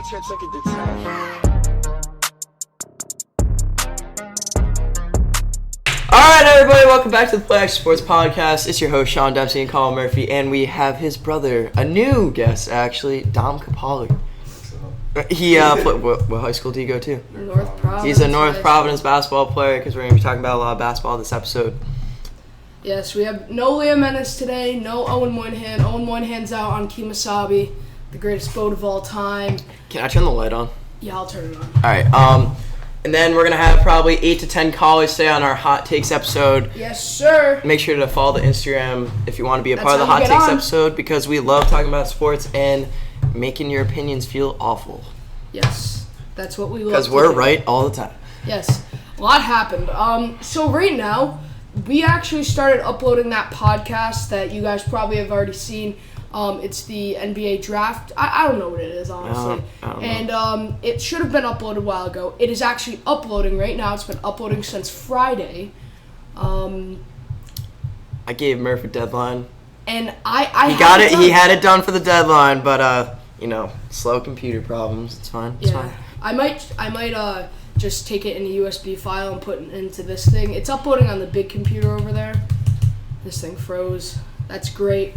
Alright, everybody, welcome back to the Play Action Sports Podcast. It's your host, Sean Dempsey and Colin Murphy, and we have his brother, a new guest, actually, Dom Capali. He, what high school do you go to? North Providence. He's a North Providence basketball player, because we're going to be talking about a lot of basketball this episode. Yes, we have no Liam Ennis today, no Owen Moynihan. Owen Moynihan's out on Kemosabe, the greatest boat of all time. Can I turn the light on? Yeah, I'll turn it on. Alright, and then we're going to have probably 8 to 10 callers today on our Hot Takes episode. Yes, sir. Make sure to follow the Instagram if you want to be a That's part of the how Hot you Takes get on. episode, because we love talking about sports and making your opinions feel awful. Yes, that's what we love. Because we're right all the time. Yes, a lot happened. So right now, we actually started uploading that podcast that you guys probably have already seen. It's the NBA draft. I don't know what it is, honestly. I don't know. And it should have been uploaded a while ago. It is actually uploading right now. It's been uploading since Friday. I gave Murph a deadline. And I He got it. He had it done for the deadline, but slow computer problems. It's fine. It's fine. I might just take it in a USB file and put it into this thing. It's uploading on the big computer over there. This thing froze. That's great.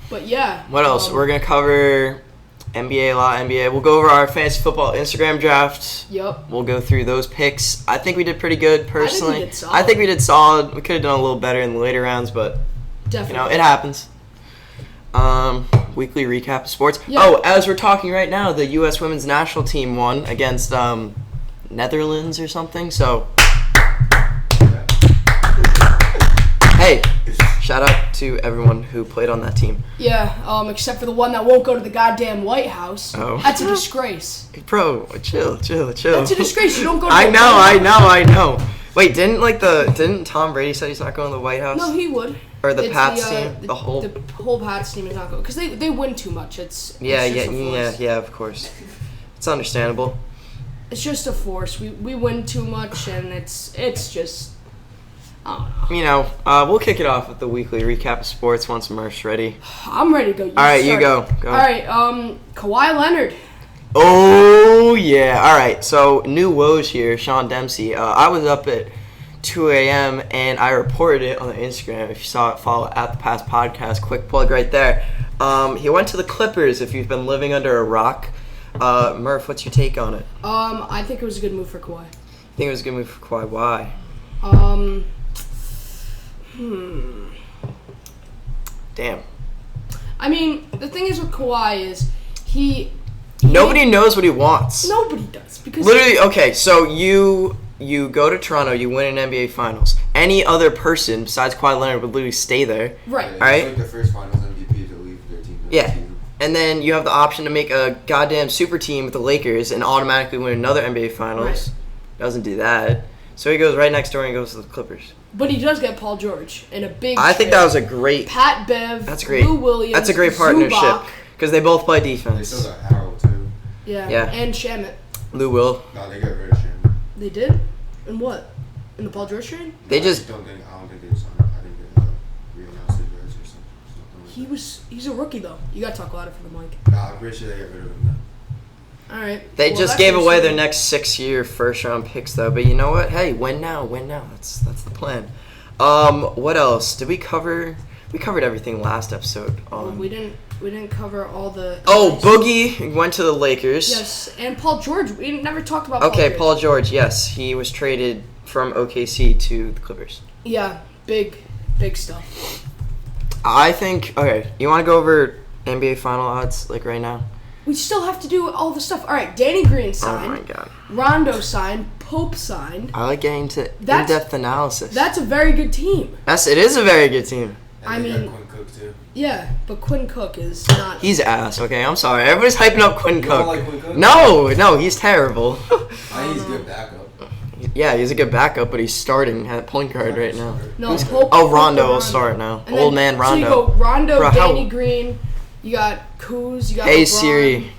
But yeah. What else? We're gonna cover NBA, a lot of NBA. We'll go over our fantasy football Instagram draft. Yep. We'll go through those picks. I think we did pretty good, personally. I think we did solid. We could have done a little better in the later rounds, but Definitely. it happens. Weekly recap of sports. Yeah. Oh, as we're talking right now, the U.S. women's national team won against Netherlands or something. So, hey, shout out to everyone who played on that team. Yeah, except for the one that won't go to the goddamn White House. Oh. That's a disgrace. Bro, chill. That's a disgrace. You don't go to I the know. Wait, didn't Tom Brady say he's not going to the White House? No, he would. Or the It's Pats team? The whole Pats team is not going because they win too much. It's just a force. Yeah, of course. It's understandable. It's just a force. We win too much, and it's just I don't know. We'll kick it off with the weekly recap of sports once Murph's ready. I'm ready to go. All right, you go. All right, Kawhi Leonard. Oh, yeah. All right, so new woes here, Sean Dempsey. I was up at 2 a.m. and I reported it on the Instagram. If you saw it, follow at the Past Podcast. Quick plug right there. He went to the Clippers. If you've been living under a rock, Murph, what's your take on it? I think it was a good move for Kawhi. I think it was a good move for Kawhi. Why? Damn. I mean, the thing is with Kawhi is nobody knows what he wants. Nobody does because literally. Okay, so you go to Toronto, you win an NBA Finals. Any other person besides Kawhi Leonard would literally stay there. Right. All right. Like the first Finals MVP to leave their team. Yeah. And then you have the option to make a goddamn super team with the Lakers and automatically win another NBA Finals. Right. Doesn't do that. So he goes right next door and goes to the Clippers. But he does get Paul George in a big. I think that was a great. Pat Bev. That's great. Lou Williams. That's a great partnership Zubac. because they both play They defense. still got Harold too. Yeah. And Shamet. Lou Will. No, they got rid of Shannon. They did. In what? In the Paul George trade? They just. I don't think they signed. I think they re-announced his rights or something. He's a rookie though. You gotta talk louder for the mic. Nah, I'm pretty sure they got rid of him now. All right. They just gave away their next 6-year first-round picks, though. But you know what? Hey, win now. That's the plan. What else did we cover? We covered everything last episode. We didn't cover all the. Oh, Boogie went to the Lakers. Yes, and Paul George. We never talked about. Okay, Paul George. Yes, he was traded from OKC to the Clippers. Yeah, big stuff. I think. Okay, you want to go over NBA final odds like right now? We still have to do all the stuff. All right, Danny Green signed. Oh my god. Rondo signed. Pope signed. I like getting to in-depth analysis. That's a very good team. It is a very good team. And they got Quinn Cook too. Yeah, but Quinn Cook is not. He's ass. Okay, I'm sorry. Everybody's hyping up Quinn You Cook. don't like Quinn Cook? No, he's terrible. I think he's a good backup. Yeah, he's a good backup, but he's starting at point guard right now. No, Pope. Rondo will start now. And Old man Rondo. So you go Rondo, Bro, Danny Green. You got Kuz. You got. Hey LeBron. Siri,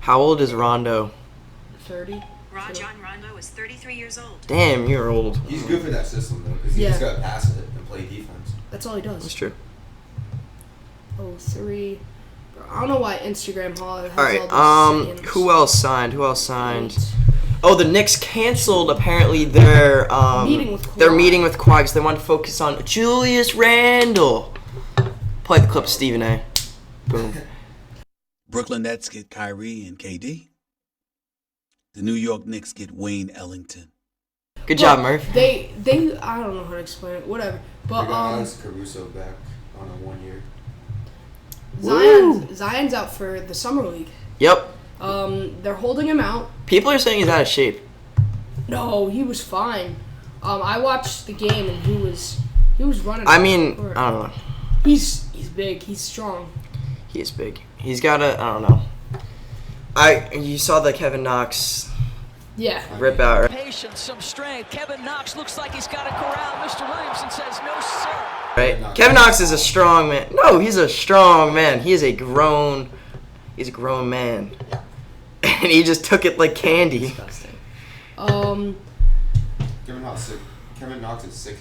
how old is Rondo? 30. John Rondo is 33 years old. Damn, you're old. He's good for that system though, because he just got to pass it and play defense. That's all he does. That's true. 03. I don't know why Instagram has All right. all these sayings. Who else signed? Oh, the Knicks canceled apparently their Meeting with Kawhi. their meeting with Kawhi because they want to focus on Julius Randle. Play the clip, Stephen A. Boom. Brooklyn Nets get Kyrie and KD. The New York Knicks get Wayne Ellington. Good job, Murph. They I don't know how to explain it. Whatever. But We got Alex Caruso back on a 1 year. Zion's out for the summer league. Yep. They're holding him out. People are saying he's out of shape. No, he was fine. I watched the game and he was running. I mean, I don't know. He's big. He's strong. He is big. He's got a, I don't know. You saw the Kevin Knox Yeah. rip out. Right? Patience, some strength. Kevin Knox looks like he's got a corral. Mr. Williamson says no, sir. Right? Kevin Knox is a strong man. No, he's a strong man. He's a grown man. And he just took it like candy. Disgusting. Kevin Knox is 6'9".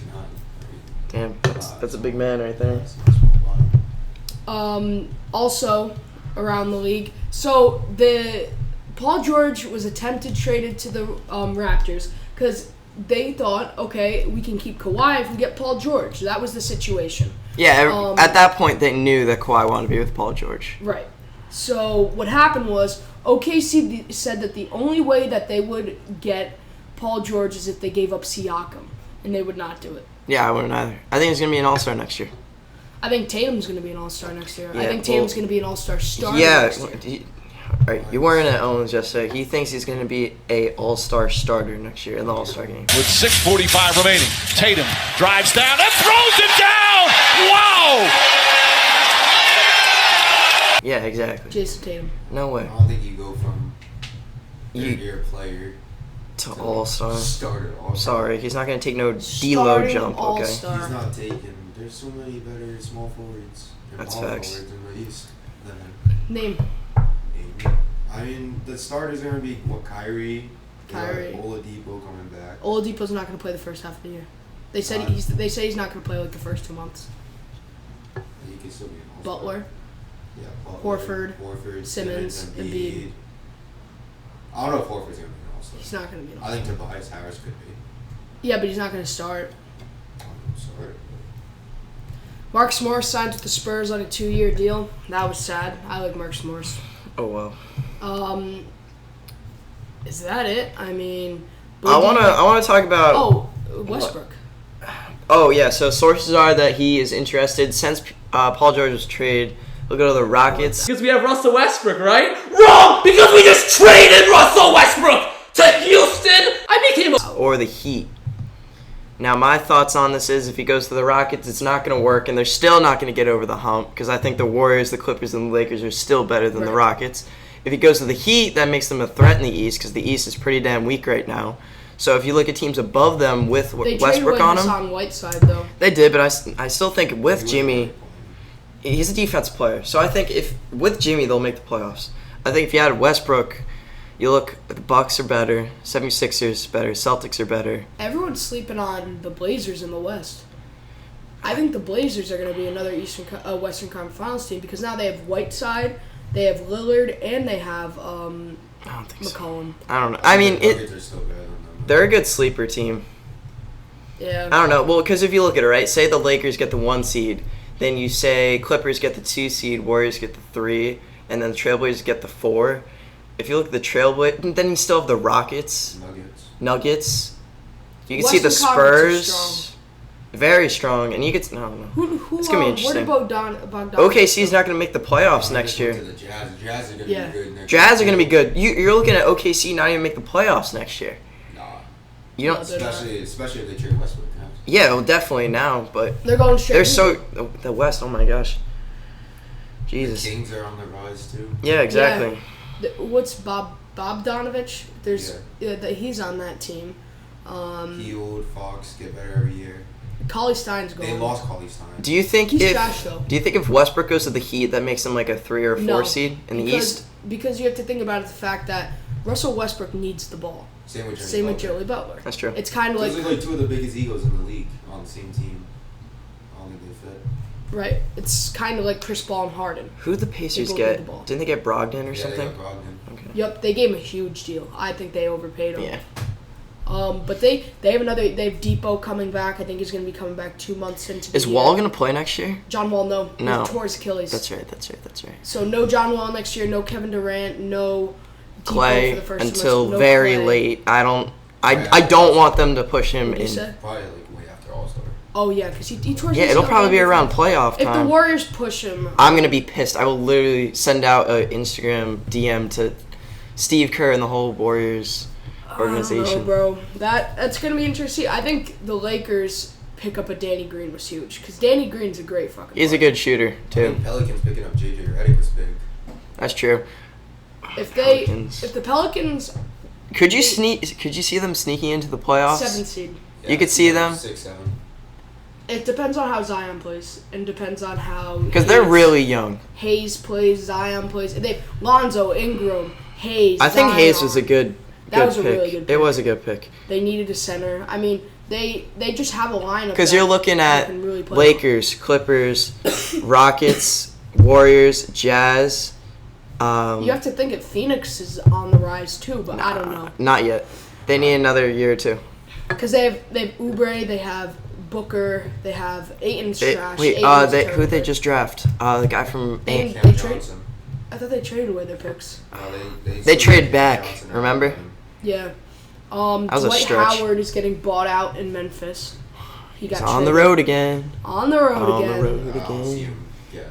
Damn, that's a big man right there. Also around the league. So the Paul George was attempted traded to the Raptors because they thought, okay, we can keep Kawhi if we get Paul George. That was the situation. Yeah, at that point they knew that Kawhi wanted to be with Paul George. Right. So what happened was OKC said that the only way that they would get Paul George is if they gave up Siakam, and they would not do it. Yeah, I wouldn't either. I think he's going to be an all-star next year. I think Tatum's going to be an all-star next year. Yeah, I think Tatum's going to be an all-star starter Yeah, next year. Right, you weren't at Owens yesterday. He thinks he's going to be a all-star starter next year in the all-star game. With 6:45 remaining, Tatum drives down and throws it down! Wow! Yeah, exactly. Jason Tatum. No way. I don't think you go from You third-year player to all-star. starter. Sorry, he's not going to take no D-Lo Starting jump, okay? all-star. He's not taken. There's so many better small forwards. and That's power facts. forwards in the East than him. Name. I mean, the starters are going to be, Kyrie. Kyrie. Oladipo coming back. Oladipo's not going to play the first half of the year. They said they say he's not going to play like the first 2 months. He can still be an all-star. Butler. Yeah, Butler. Horford, Simmons, Embiid. I don't know if Horford's going to be an all-star. He's not going to be an I all-star. think Tobias Harris could be. Yeah, but he's not going to start. Sorry. Marcus Morris signed with the Spurs on a 2-year deal. That was sad. I like Marcus Morris. Oh, wow. Is that it? I mean, I wanna talk about. Oh, Westbrook. Oh yeah. So sources are that he is interested since Paul George was traded. He'll go to the Rockets. Because we have Russell Westbrook, right? Wrong! Because we just traded Russell Westbrook to Houston! I became a... Or the Heat. Now my thoughts on this is if he goes to the Rockets, it's not going to work, and they're still not going to get over the hump because I think the Warriors, the Clippers, and the Lakers are still better than the Rockets. If he goes to the Heat, that makes them a threat in the East because the East is pretty damn weak right now. So if you look at teams above them with Westbrook on them, on Whiteside though. they did, but I still think with Jimmy, he's a defensive player. So I think if with Jimmy they'll make the playoffs. I think if you add Westbrook, you look the Bucks are better, 76ers better, Celtics are better. Everyone's sleeping on the Blazers in the West. I think the Blazers are going to be another Western Conference Finals team because now they have Whiteside, they have Lillard, and they have I don't think McCollum. So. I don't know. I mean, Nuggets are still better than them. they're a good sleeper team. Yeah. I don't know. Well, because if you look at it, right, say the Lakers get the 1 seed, then you say Clippers get the 2 seed, Warriors get the 3, and then the Trailblazers get the 4. If you look at the Trailblazers, then you still have the Rockets, Nuggets. You can see the Western Conference is Spurs. Very strong, and you get no. Who It's gonna be interesting. What about Bogdan? OKC's not going to make the playoffs next year. To the Jazz. Jazz are going to Yeah. be good next Jazz are year. going to be good. You're looking at OKC not even make the playoffs next year. Nah. You don't. No, they're not. Especially if they trade Westbrook now. Yeah, well, definitely now, but They're going straight. they're so the West. Oh my gosh. The Jesus. Kings are on the rise too. Yeah, exactly. What's Bogdanovich? He's on that team. Heald, Fox get better every year. Cauley Stein's going. They lost Cauley Stein. Do you think He's trash, though. Do you think if Westbrook goes to the Heat, that makes him like a 3 or 4 No, seed in the because- East? Because you have to think about it, the fact that Russell Westbrook needs the ball. Same with Joey Butler. That's true. It's kind of Those like are like two of the biggest egos in the league on the same team. I don't think they fit. Right. It's kind of like Chris Paul and Harden. Who did the Pacers both get? need the ball. Didn't they get Brogdon or Yeah, something? they got Brogdon. Okay. Yep, they gave him a huge deal. I think they overpaid him. Yeah. But they have Depot coming back. I think he's going to be coming back 2 months into the Is year. Wall gonna play next year? John Wall, no. No. He tore his Achilles. That's right. So no John Wall next year, no Kevin Durant, no Depot Clay for the first until semester, no very Clay. late. I don't want them to push him What'd you in. say? Probably like way after All-Star. Oh yeah, because he tore his Yeah, it'll ACL probably be before. around playoff If the time. Warriors push him, I'm gonna be pissed. I will literally send out an Instagram DM to Steve Kerr and the whole Warriors organization. I don't know, bro. That's gonna be interesting. I think the Lakers pick up a Danny Green was huge because Danny Green's a great fucking. He's a player. good shooter I too. think Pelicans picking up JJ Redick was big. That's true. If Pelicans. the Pelicans Could you see them sneaking into the playoffs? 7th seed, You could see them? 6, 7. it depends on how Zion plays and depends on how Because they're really young. Hayes plays, Zion plays. They Lonzo, Ingram, Hayes. I think Zion. Hayes was a good That was a pick. really good It pick. was a good pick. They needed a center. I mean, they just have a lineup. Because you're looking that at can really play. Lakers, Clippers, Rockets, Warriors, Jazz. You have to think that Phoenix is on the rise too, but I don't know. Not yet. They need another year or two. Because they have Oubre, they have Booker, they have Ayton's trash. Wait, Ayton's who'd they terrible. just draft? The guy from They Cam trade. Johnson. I thought they traded away their picks. No, They traded Cam back, Johnson out. remember? Yeah. That was a Dwight stretch. Howard is getting bought out in Memphis. He He's got on the traded. road again. On the road On the again. road. I don't see him getting.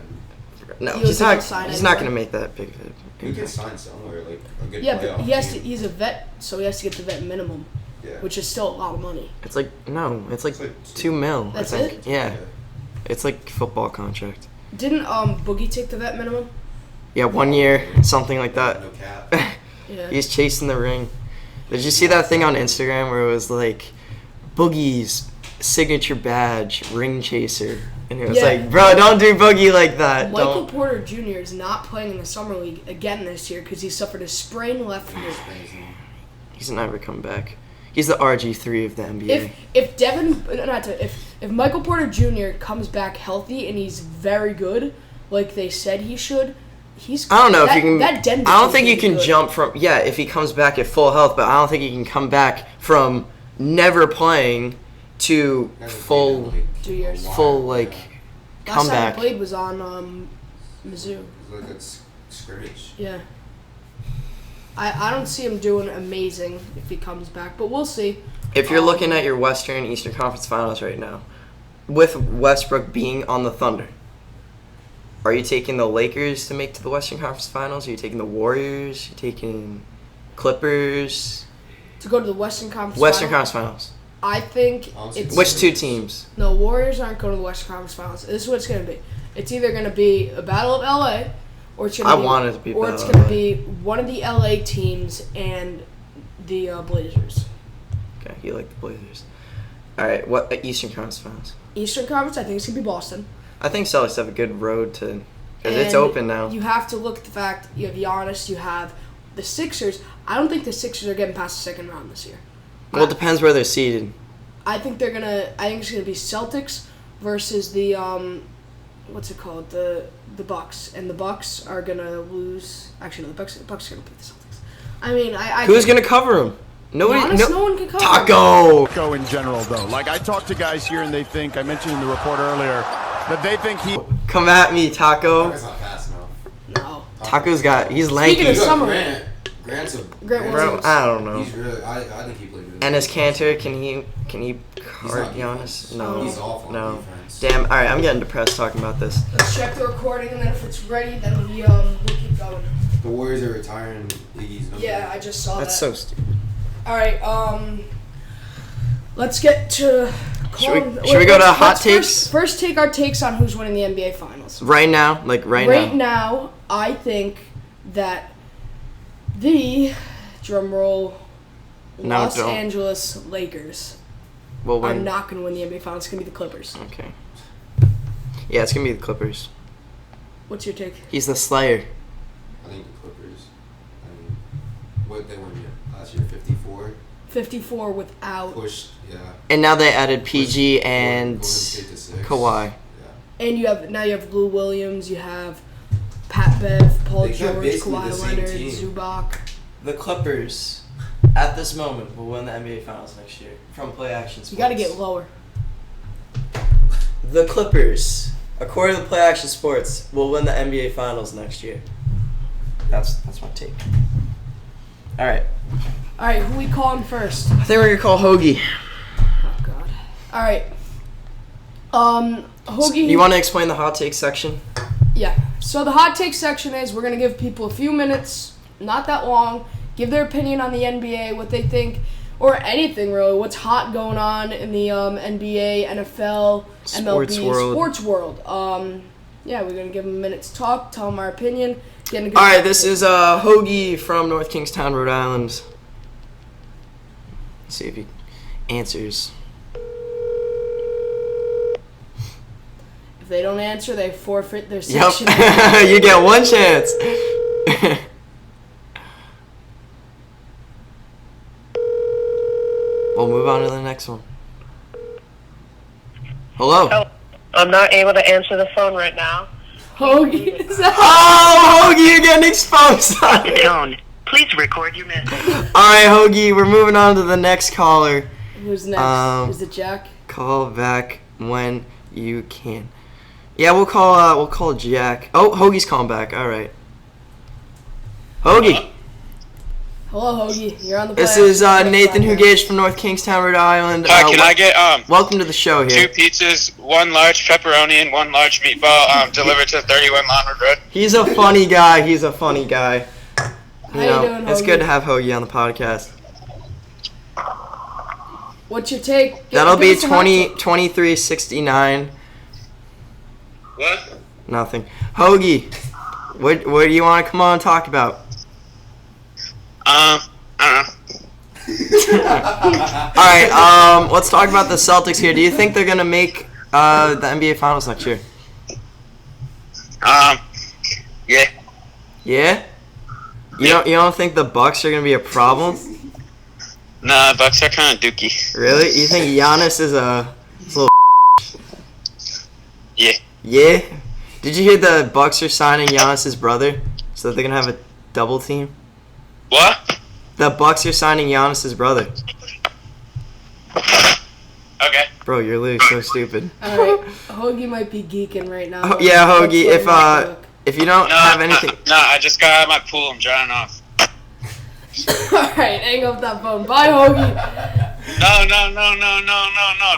No, He was he's gonna not. sign He's not anywhere. gonna make that big of an He can impact. sign somewhere, like a good Yeah, playoff but he has to. team. He's a vet, so he has to get the vet minimum, Yeah. which is still a lot of money. It's like It's like $2 million. That's I think. it? Yeah, it's like football contract. Didn't Boogie take the vet minimum? Yeah, 1 year, something like that. No cap. Yeah. He's chasing the ring. Did you see that thing on Instagram where it was like, Boogie's signature badge, ring chaser? And it was Yeah. like, bro, don't do Boogie like that. Michael Don't. Porter Jr. is not playing in the summer league again this year because he suffered a sprained left knee. He's never come back. He's the RG3 of the NBA. If Michael Porter Jr. comes back healthy and he's very good, like they said he should, he's. I don't know if that, you can. That Denver I don't team's think you gonna be can good. jump from. Yeah, if he comes back at full health, but I don't think he can come back from never playing to full 2 years. full like Last time comeback. he played was on Mizzou. Like it's scrimmage. Yeah. I don't see him doing amazing if he comes back, but we'll see. If you're looking at your Western Eastern Conference Finals right now, with Westbrook being on the Thunder, are you taking the Lakers to make to the Western Conference Finals? Are you taking the Warriors? Are you taking Clippers? To go to the Western Conference Western Finals, Conference Finals. I think I don't see it's... Which two teams? No, Warriors aren't going to the Western Conference Finals. This is what it's going to be. It's either going to be a Battle of LA, or it's going to I want it to be a or Battle it's of going to LA. be one of the LA teams and the Blazers. Okay, you like the Blazers. All right, what Eastern Conference Finals? Eastern Conference, I think it's going to be Boston. I think Celtics have a good road to, because it's And open now. You have to look at the fact you have Giannis, you have the Sixers. I don't think the Sixers are getting past the second round this year. Well, it depends where they're seated. I think they're gonna. I think it's gonna be Celtics versus the what's it called? The Bucks, and the Bucks are gonna lose. Actually, no, the Bucks are gonna beat the Celtics. I mean, I Who's gonna cover them? Nobody. Giannis, no one can cover him. Taco. In general, though, like I talk to guys here, and they think I mentioned in the report earlier that they think he. Come at me, Taco. That's not fast enough. No. Taco's got. He's lanky. Speaking of summer, Grant's a Grant Bro, Williams. I don't know. He's really. I think he played really. And as Cantor, can he He's cart not Giannis? defense. No. He's awful on No. defense. Damn. All right, I'm getting depressed talking about this. Let's check the recording, and then if it's ready, then we'll keep going. The Warriors are retiring Iggy's number. Yeah, I just saw That's that. so stupid. All right. Let's get to. Should we go to hot takes? First, take our takes on who's winning the NBA Finals. Right now, like right now, I think that the drumroll No, Los don't. Angeles Lakers We'll are win. not going to win the NBA Finals. It's going to be the Clippers. Okay. Yeah, it's gonna be the Clippers. What's your take? He's the Slayer. I think the Clippers. I mean, what they won last year, 54. 54 without. Pushed, yeah. And now they added PG and Golden State to 6. Kawhi. Yeah. And you have Lou Williams, you have Pat Bev, Paul They got George, basically the Kawhi same Leonard, team. Zubac. The Clippers, at this moment, will win the NBA Finals next year from Play Action Sports. You got to get lower. The Clippers, according to Play Action Sports, will win the NBA Finals next year. That's my take. All right. All right, who we calling first? I think we're gonna call Hoagie. Oh God. All right. Hoagie. You want to explain the hot take section? Yeah. So the hot take section is we're gonna give people a few minutes, not that long, give their opinion on the NBA, what they think, or anything really. What's hot going on in the NBA, NFL, Sports MLB, world. sports world. Yeah, we're gonna give them a minute to talk, tell them our opinion. Get a good All right. This is Hoagie from North Kingstown, Rhode Island. Let's see if he answers. If they don't answer, they forfeit their Yep. section. You get one chance. We'll move on to the next one. Hello. I'm not able to answer the phone right now. Hoagie. Is that- Oh, Hoagie, you're getting exposed. Tone. Please record your message. All right, Hoagie, we're moving on to the next caller. Who's next? Is it Jack? Call back when you can. Yeah, we'll call Jack. Oh, Hoagie's calling back. All right. Hoagie. Hello, Hoagie. You're on the This Play is Action Nathan Sports Hugage from North Kingstown, Rhode Island. Can I get welcome to the show here. 2 pizzas, 1 large pepperoni, and 1 large meatball delivered to 31 Lonwood Road? He's a funny guy. He's a funny guy. How you doing, it's Hoagie? good to have Hoagie on the podcast. What's your take? That'll Give be us a hot take. 2369. What? Nothing. Hoagie, what do you want to come on and talk about? I don't know. All right, let's talk about the Celtics here. Do you think they're gonna make the NBA Finals next year? Yeah. Yeah. You don't think the Bucks are gonna be a problem? Nah, Bucks are kind of dookie. Really? You think Giannis is a little? Yeah. Yeah. Did you hear the Bucks are signing Giannis's brother, so that they're gonna have a double team? What? The Bucks are signing Giannis's brother. Okay. Bro, you're literally so stupid. All right, Hoagie might be geeking right now. Yeah, Hoagie. Let's let him If you don't have anything, No, I just got out of my pool. I'm drying off. All right, hang up that phone. Bye, Hoagie. No. Don't hang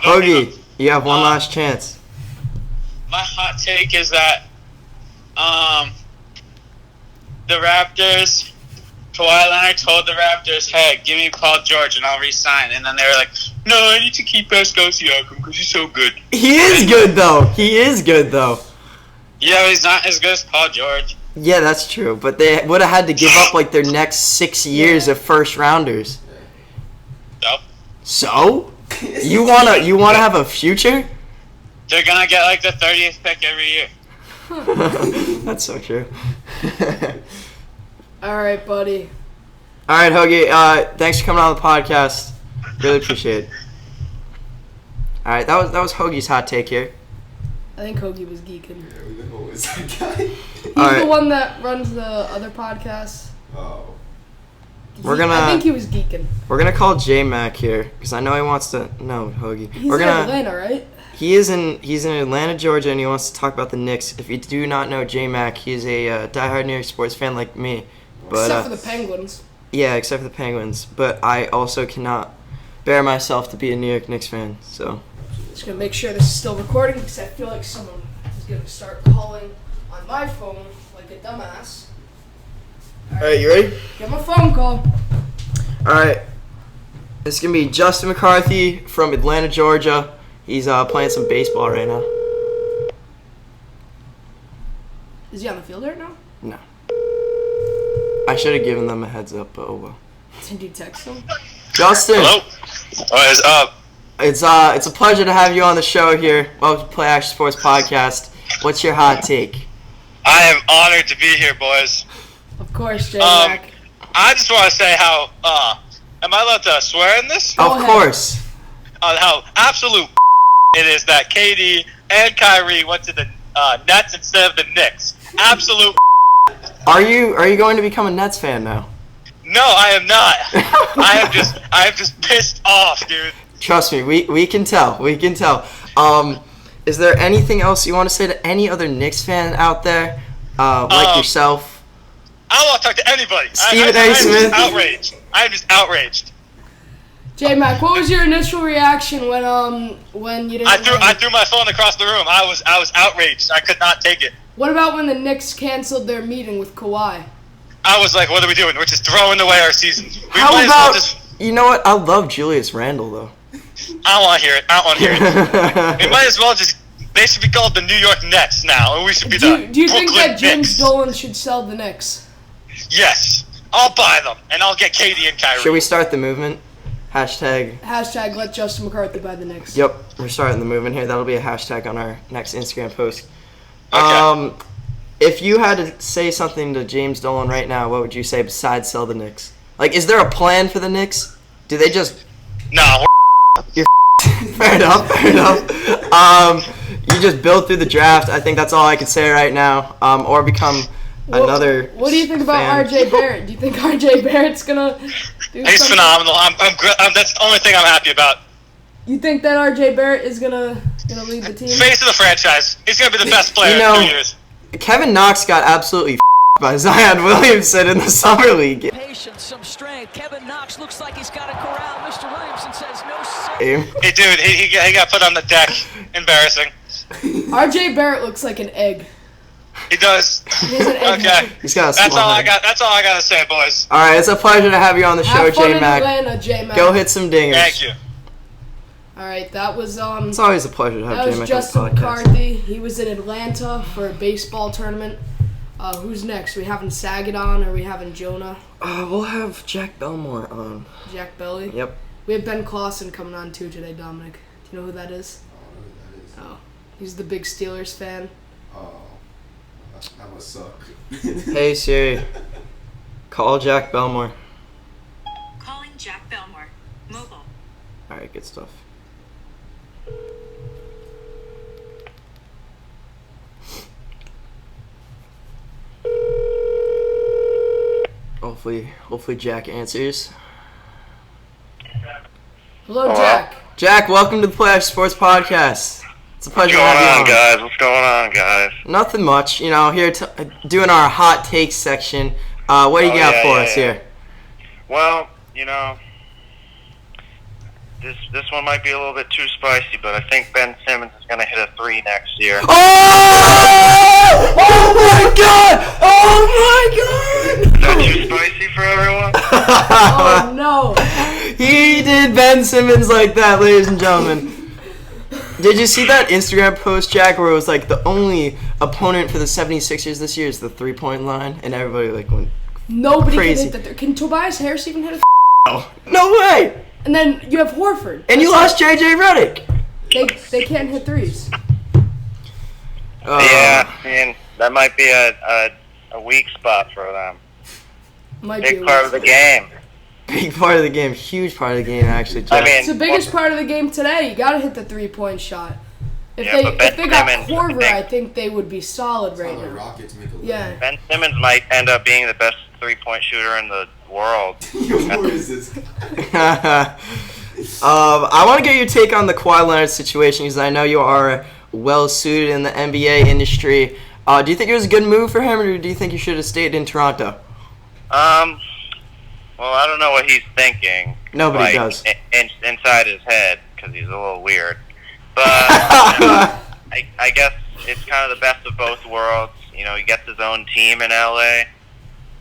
Hoagie, you have one last chance. My hot take is that the Raptors, Kawhi Leonard told the Raptors, hey, give me Paul George and I'll re-sign. And then they were like, no, I need to keep Pascal Siakam because he's so good. He is good though. Yeah, he's not as good as Paul George. Yeah, that's true. But they would have had to give up like their next 6 years of first rounders. So? You wanna have a future? They're gonna get like the 30th pick every year. That's so true. All right, buddy. All right, Hoagie. Thanks for coming on the podcast. Really appreciate it. All right, that was Hoagie's hot take here. I think Hoagie was geeking. Who the hell is that guy? He's the one that runs the other podcast. Oh. I think he was geeking. We're gonna call J Mac here because I know he wants to. No, Hoagie. He's in Atlanta, right? He's in Atlanta, Georgia, and he wants to talk about the Knicks. If you do not know J Mac, he's a diehard New York sports fan like me. But, except for the Penguins. Yeah, except for the Penguins. But I also cannot bear myself to be a New York Knicks fan. So. Just gonna make sure this is still recording because I feel like someone is gonna start calling on my phone like a dumbass. All right, you ready? Get my phone call. All right. This is gonna be Justin McCarthy from Atlanta, Georgia. He's playing some baseball right now. Is he on the field right now? No. I should have given them a heads up, but oh well. Did you text him? Justin. Hello. What is up? It's a pleasure to have you on the show here. Welcome to Play Action Sports Podcast. What's your hot take? I am honored to be here, boys. Of course, J-Mac. I just want to say how, am I allowed to swear in this? Of course. How absolute it is that KD and Kyrie went to the Nets instead of the Knicks. Absolute. Are you going to become a Nets fan now? No, I am not. I am just pissed off, dude. Trust me, we can tell. We can tell. Is there anything else you want to say to any other Knicks fan out there, like yourself? I don't want to talk to anybody. Stephen A. Smith. I am just outraged. J-Mac, what was your initial reaction when you didn't? I threw my phone across the room. I was outraged. I could not take it. What about when the Knicks canceled their meeting with Kawhi? I was like, what are we doing? We're just throwing away our season. How about, you know what? I love Julius Randle, though. I don't want to hear it. We might as well just, they should be called the New York Nets now, and we should be Do you think that James Knicks. Dolan should sell the Knicks? Yes. I'll buy them, and I'll get KD and Kyrie. Should we start the movement? Hashtag let Justin McCarthy buy the Knicks. Yep, we're starting the movement here. That'll be a hashtag on our next Instagram post. Okay. If you had to say something to James Dolan right now, what would you say besides sell the Knicks? Like, is there a plan for the Knicks? Do they just... No. You're fair enough. You just build through the draft. I think that's all I can say right now. Or become another What do you think about fan. R.J. Barrett? Do you think R.J. Barrett's gonna do He's something? phenomenal. That's the only thing I'm happy about. You think that R.J. Barrett is gonna lead the team? Face of the franchise. He's going to be the best player in 2 years. Kevin Knox got absolutely by Zion Williamson in the summer league. Patience, some strength. Kevin Knox looks like he's got to corral. Mr. Williamson says no, sir. Hey, dude, he got put on the deck. Embarrassing. R.J. Barrett looks like an egg. He does. He's an egg. Okay. He's got a That's small all I head. got. That's all I got to say, boys. All right, it's a pleasure to have you on the show, Have fun in J-Mac. Atlanta, J-Mac. Go hit some dingers. Thank you. All right, that was It's always a pleasure to have that J-Mac was on Justin the podcast. McCarthy. He was in Atlanta for a baseball tournament. Who's next? We having Saget on, or are we having Jonah? We'll have Jack Belmore on. Jack Belly. Yep. We have Ben Clausen coming on too today, Dominic. Do you know who that is? Oh, he's the big Steelers fan. Oh, that must suck. Hey Siri, call Jack Belmore. Calling Jack Belmore. Mobile. All right, good stuff. Hopefully Jack answers. Hello, Jack. Jack, welcome to the Playoff Sports Podcast. It's a pleasure to have you on. Guys? What's going on, guys? Nothing much, here doing our hot takes section. What do you got for us here? Well, this one might be a little bit too spicy, but I think Ben Simmons is going to hit a 3 next year. Oh! Oh my God! Oh my God! Is that too spicy for everyone? Oh no! He did Ben Simmons like that, ladies and gentlemen. Did you see that Instagram post, Jack, where it was like the only opponent for the 76ers this year is the 3-point line, and everybody went Nobody crazy. can hit that. Can Tobias Harris even hit a? No way! And then you have Horford. And you lost J.J. Redick. They can't hit threes. Yeah, I mean, that might be a weak spot for them. Big part of the game. Big part of the game. Huge part of the game, actually, Jack. It's the biggest part of the game today. You got to hit the 3-point shot. If they got Korver, I think they would be solid right now. Yeah. Ben Simmons might end up being the best 3-point shooter in the world. Who is this? I want to get your take on the Kawhi Leonard situation because I know you are well suited in the NBA industry. Do you think it was a good move for him, or do you think he should have stayed in Toronto? Well, I don't know what he's thinking. Nobody does. Inside his head, because he's a little weird. But I guess it's kind of the best of both worlds. He gets his own team in LA,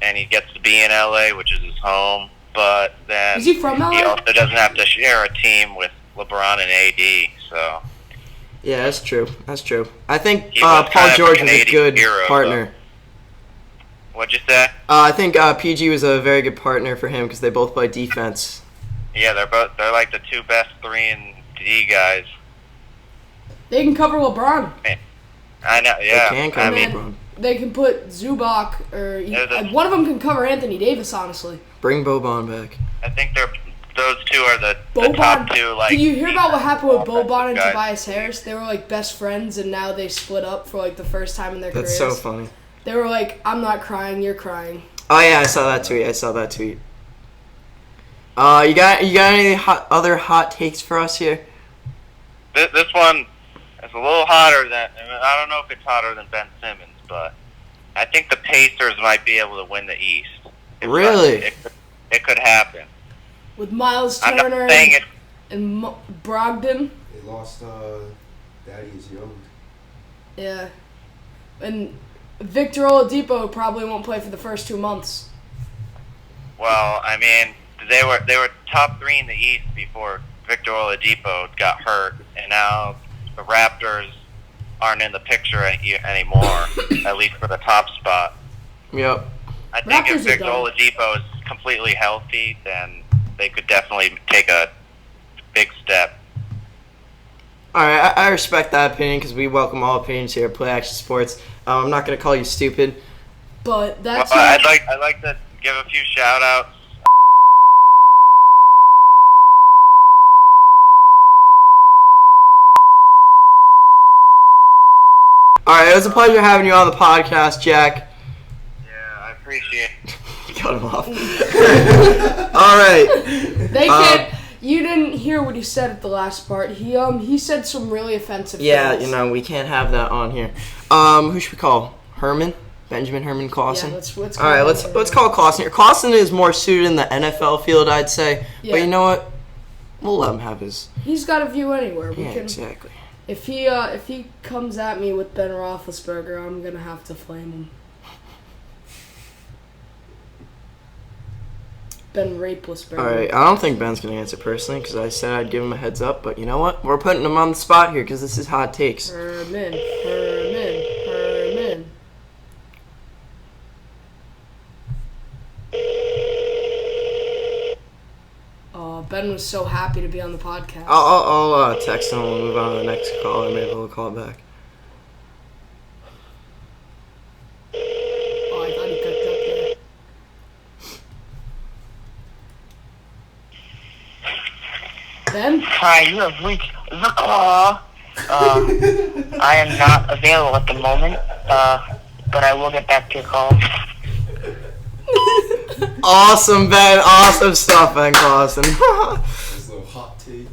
and he gets to be in LA, which is his home. But then is he from LA? He also doesn't have to share a team with LeBron and AD. So yeah, that's true. That's true. I think was Paul kind of George a was a good hero, partner. What'd you say? I think PG was a very good partner for him because they both play defense. Yeah, they're like the two best 3-and-D guys. They can cover LeBron. I know. Yeah, they can cover LeBron. They can put Zubac or one of them can cover Anthony Davis. Honestly, bring Boban back. I think they're those two are the Boban, top two. Like, did you hear about what happened with Boban and guys. Tobias Harris? They were like best friends, and now they split up for like the first time in their That's careers. so funny. They were like, "I'm not crying, you're crying." Oh yeah, I saw that tweet. You got any other hot takes for us here? This one is a little hotter than, I don't know if it's hotter than Ben Simmons, but I think the Pacers might be able to win the East. Really? It could happen. With Miles I'm not Turner saying it. and Brogdon. They lost Daddy is young. Yeah. And Victor Oladipo probably won't play for the first 2 months. Well, I mean, they were top 3 in the East before Victor Oladipo got hurt, and now the Raptors aren't in the picture anymore, at least for the top spot. Yep. I think Raptors if Victor are done. Oladipo is completely healthy, then they could definitely take a big step. All right, I respect that opinion because we welcome all opinions here at Play Action Sports. I'm not gonna call you stupid. But that's Well, I'd like to give a few shout outs. All right, it was a pleasure having you on the podcast, Jack. Yeah, I appreciate it. Cut him off. All right. They can't. You didn't hear what he said at the last part. He said some really offensive Yeah, things. we can't have that on here. Who should we call? Herman? Benjamin Herman Clausen? Yeah, let's all right, let's call Clausen here. Clausen is more suited in the NFL field, I'd say. Yeah. But you know what? We'll let him have his. He's got a view anywhere. We Yeah, can, exactly. If he comes at me with Ben Roethlisberger, I'm gonna have to flame him. Ben Rapelessberger. All right, I don't think Ben's going to answer personally because I said I'd give him a heads up. But you know what? We're putting him on the spot here because this is hot takes. Herman. Oh, Ben was so happy to be on the podcast. I'll text him and we'll move on to the next call, or maybe he'll call back. Oh, I thought he picked up there. Ben? Hi, you have reached the call. I am not available at the moment, but I will get back to your call. Awesome, Ben. Awesome stuff, Ben Clausen. This little hot take.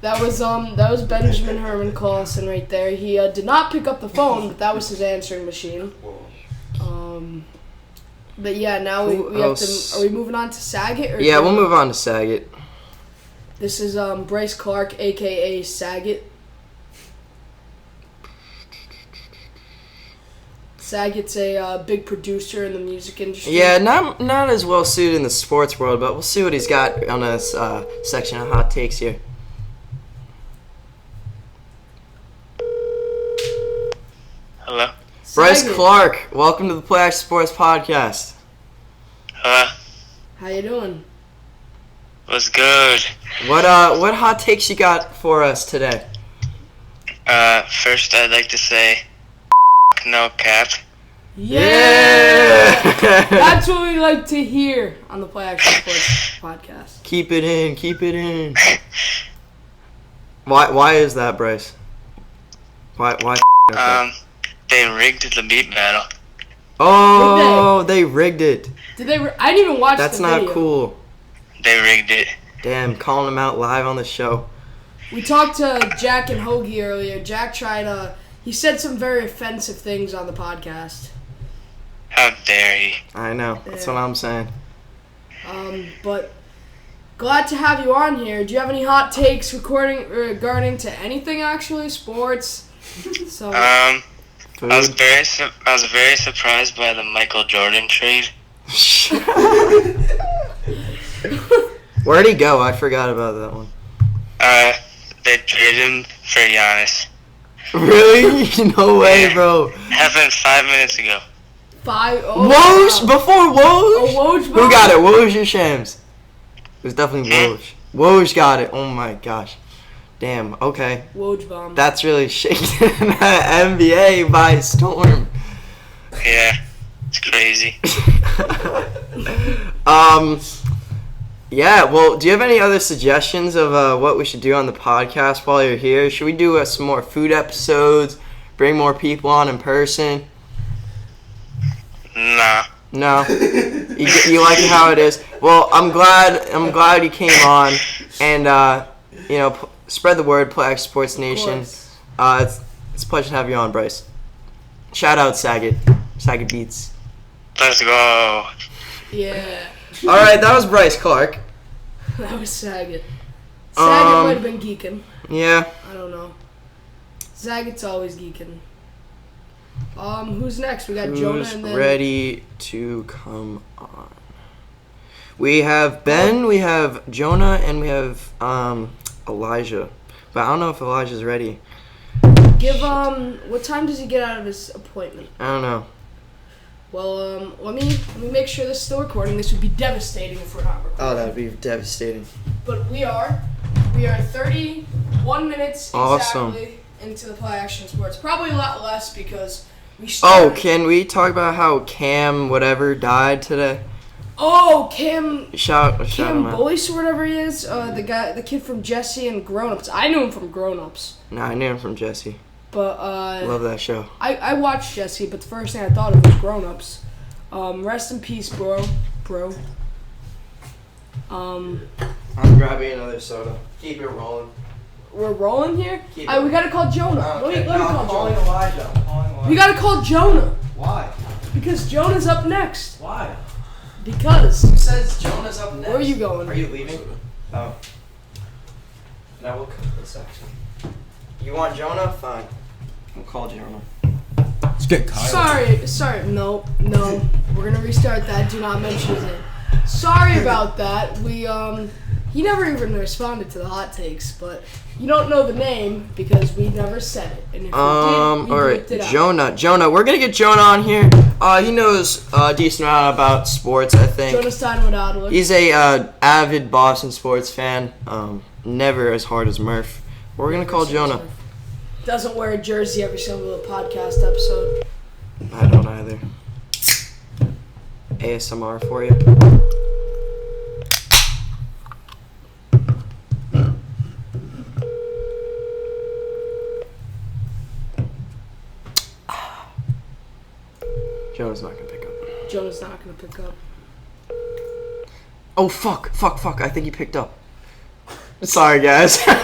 That was Benjamin Herman Clausen right there. He did not pick up the phone, but that was his answering machine. But yeah, now we have to. Are we moving on to Saget? Or Yeah, we'll move on to Saget. This is Bryce Clark, aka Saget. Saget's a big producer in the music industry. Yeah, not as well suited in the sports world, but we'll see what he's got on this section of hot takes here. Hello? Bryce Saget. Clark, welcome to the Play Action Sports Podcast. How you doing? What's good? What hot takes you got for us today? First I'd like to say, no cap. Yeah! That's what we like to hear on the Play Action Sports podcast. Keep it in. Why is that, Bryce? Why? They rigged the beat battle. Oh, they rigged it. Did they? I didn't even watch That's the not video. cool. They rigged it. Damn, calling him out live on the show. We talked to Jack and Hoagie earlier. Jack tried he said some very offensive things on the podcast. How dare he? I know. That's what I'm saying. But glad to have you on here. Do you have any hot takes regarding to anything actually, sports? So I was very surprised by the Michael Jordan trade. Where'd he go? I forgot about that one. They traded him for Giannis. Really? No way, bro. Happened 5 minutes ago. Woj? Before Woj? Oh, Woj. Who got it? Woj or Shams? It was definitely Woj. Woj got it. Oh my gosh. Damn. Okay. Woj bomb. That's really shaking the NBA by storm. Yeah, it's crazy. Yeah, well, do you have any other suggestions of what we should do on the podcast while you're here? Should we do some more food episodes, bring more people on in person? Nah. No? You like it how it is? Well, I'm glad you came on, and, spread the word, play X Sports Nation. It's a pleasure to have you on, Bryce. Shout out Saget Beats. Let's go. Yeah. All right, that was Bryce Clark. That was Saget. Saget might have been geeking. Yeah. I don't know. Saget's always geeking. Who's next? We got Jonah and then... ready to come on? We have Ben, we have Jonah, and we have Elijah. But I don't know if Elijah's ready. What time does he get out of his appointment? I don't know. Well, let me make sure this is still recording. This would be devastating if we're not recording. Oh, that would be devastating. But we are 31 minutes exactly into the Play Action Sports. Probably a lot less because we started. Oh, can we talk about how Cam whatever died today? Oh, Cam Shout him out. Boyce or whatever he is, the kid from Jesse and Grown Ups. I knew him from Grown Ups. No, I knew him from Jesse. But love that show. I watched Jesse, but the first thing I thought of was Grown Ups. Rest in peace, bro. I'm grabbing another soda. Keep it rolling. We're rolling here? We gotta call Jonah. Okay. Let me call Jonah. Elijah. We gotta call Jonah. Why? Because Jonah's up next. Why? Because. Who says Jonah's up next? Where are you going? Are you leaving? Oh. Now we'll cut this section. You want Jonah? Fine. We'll call Jonah. Let's get Kyle. Sorry. No. We're gonna restart that. Do not mention his name. Sorry about that. He never even responded to the hot takes, but you don't know the name because we never said it. And if we did, we alright, it out. Jonah. We're gonna get Jonah on here. He knows a decent amount about sports, I think. Jonah Steinwood-Adler. He's a avid Boston sports fan. Never as hard as Murph. We're gonna call Jonah. Doesn't wear a jersey every single podcast episode. I don't either. ASMR for you. Jonah's not gonna pick up. Jonah's not gonna pick up. Oh, fuck. I think he picked up. Sorry, guys. Fuck,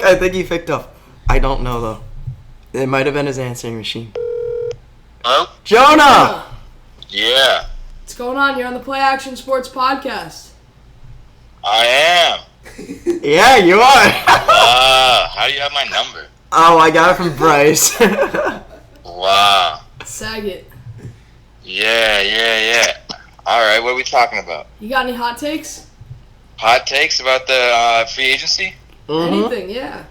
I think he picked up. I don't know, though. It might have been his answering machine. Hello? Jonah! Yeah. What's going on? You're on the Play Action Sports podcast. I am. Yeah, you are. How do you have my number? Oh, I got it from Bryce. Wow. Saget. Yeah. Alright, what are we talking about? You got any hot takes? Hot takes about the free agency? Anything, yeah.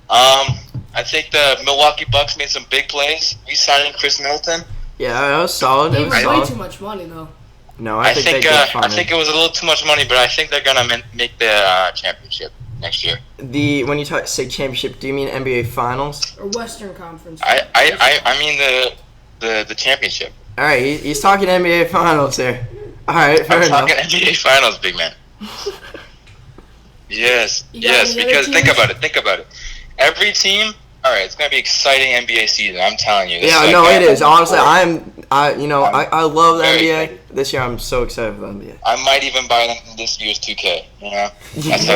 I think the Milwaukee Bucks made some big plays. Re-signing Chris Middleton. Yeah, that was solid. It was way too much money, though. No, I think they did fine. I think it was a little too much money, but I think they're gonna make the championship next year. When you say championship, do you mean NBA Finals or Western Conference? I mean the championship. All right, he's talking NBA Finals there. All right, fair enough. I'm talking NBA Finals, big man. Yes, because think about it. Every team, all right, it's gonna be exciting NBA season. I'm telling you. It is. Honestly, I love the NBA. This year, I'm so excited for the NBA. I might even buy them this year's 2K. You know, that's how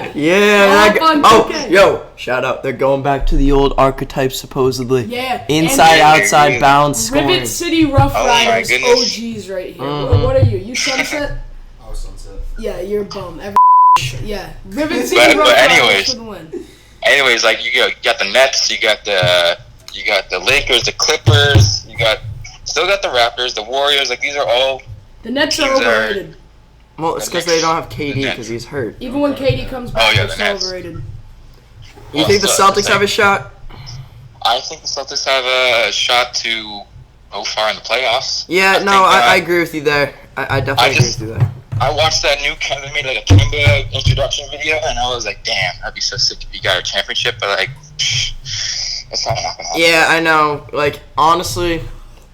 excited. Yo, shout out! They're going back to the old archetypes, supposedly. Yeah. Inside, outside, bounce, scoring. Rivet City Rough Riders, goodness. OGs right here. Mm-hmm. What are you? You Sunset? I was Sunset. Yeah, you're a bum. Yeah, Rivet City Rough Riders for the win. Anyways, like you got the Nets, you got the Lakers, the Clippers, still got the Raptors, the Warriors. Like these are all. The Nets are overrated. Well, it's because they don't have KD because he's hurt. Even when KD comes back, they're still overrated. You think the Celtics have a shot? I think the Celtics have a shot to go far in the playoffs. Yeah, I agree with you there. I definitely agree with you there. I watched that new Kemba made like a Kemba introduction video, and I was like, "Damn, that'd be so sick if you got a championship." But like, it's not gonna happen. Yeah, I know. Like honestly,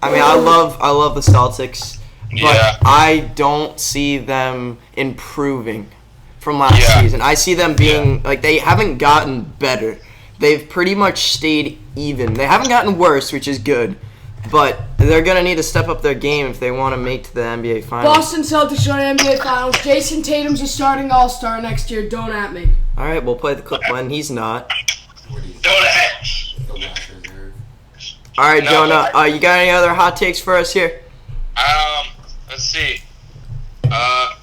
I mean, I love the Celtics, but I don't see them improving from last season. I see them being they haven't gotten better. They've pretty much stayed even. They haven't gotten worse, which is good. But they're going to need to step up their game if they want to make to the NBA Finals. Boston Celtics are in the NBA Finals. Jason Tatum's a starting All-Star next year. Don't at me. All right, we'll play the clip when he's not. Don't at. All right, Jonah, you got any other hot takes for us here? Let's see. I